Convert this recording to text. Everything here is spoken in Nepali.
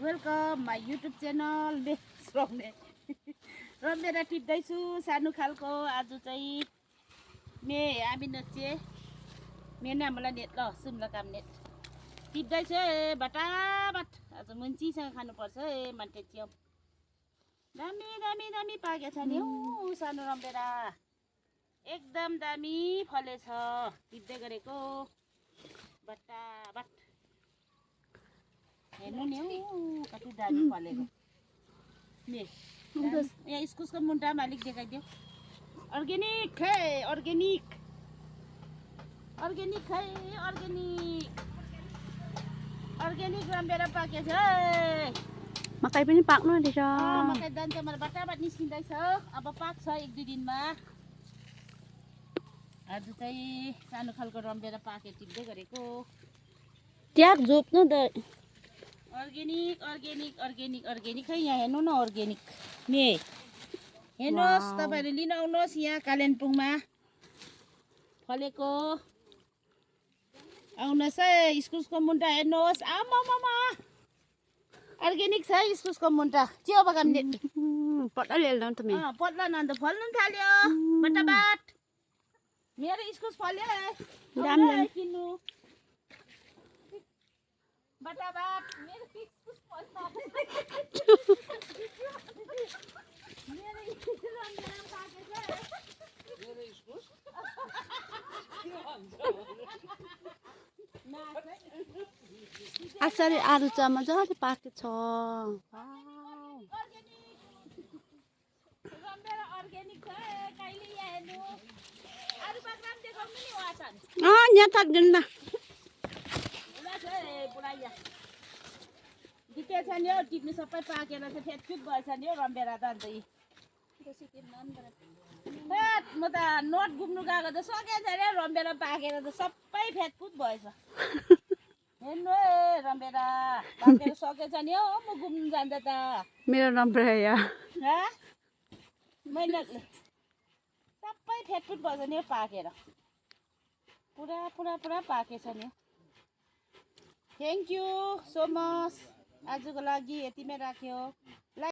वेलकम माई युट्युब च्यानल रमेरा टिप्दैछु सानो खालको आज चाहिँ हामी नचे मेना मलाई नेट ल सुन ल काम नेट टिप्दैछु बटाबट आज मुन्चीसँग खानुपर्छ मान्छे च्याउ दामी दामी दामी पाकेछ नि हौ सानो रमेरा एकदम दामी फलेछ टिप्दै गरेको बटाबट हेर्नु नि हौ कति दामी फलेको यहाँ इस्कुसको मुन्टामा अलिक देखाइदियो अर्ग्यानिक है अर्ग्यानिक अर्ग्यानिक है अर्ग्यानिक अर्ग्यानिक रमभेडा पाकेछ मकै पनि पाक्नु आँटेछ मकै जान्छ मलाई बटाबट निस्किँदैछ अब पाक्छ एक दुई दिनमा आज चाहिँ सानो खालको रमभेडा पाके टिप्दै गरेको ट्याग जोप्नु त अर्ग्यानिक अर्ग्यानिक अर्ग्यानिक अर्ग्यानिक है यहाँ हेर्नु न अर्ग्यानिक नि हेर्नुहोस् तपाईँहरू लिन आउनुहोस् यहाँ कालिम्पोङमा फलेको आउनुहोस् है इस्कुसको मुन्टा हेर्नुहोस् आमामामा अर्ग्यानिक छ इस्कुसको मुन्टा के हो बगान पट्टा ल्याएर त मे पत्ला न अन्त फल्नु थाल्यो बटाबाट मेरो इस्कुस फल्यो किन्नु बटाबाट मेरो इस्कुस फल्यो मेरो इस्कुस मेरो इस्कुस आचार्य आलु चाहिँ मजाले पाकेको छ यहाँ थाक्दैन न छ नि हौ टिप्नु सबै पाकेर चाहिँ फेटफुट भएछ नि हौ रमभेडा त अन्त म त नोट घुम्नु गएको त सकेछ अरे रमभेडा पाकेर त सबै फेटफुट भएछ हेर्नु है रमभेडा पाकेर सकेछ नि हौ म घुम्नु जाँदा त मेरो रमभेडा मैले सबै फेटफुट भएछ नि हौ पाकेर पुरा पुरा पुरा पाकेछ नि थ्याङ्क यू सो मच आजको लागि यतिमै राख्यो।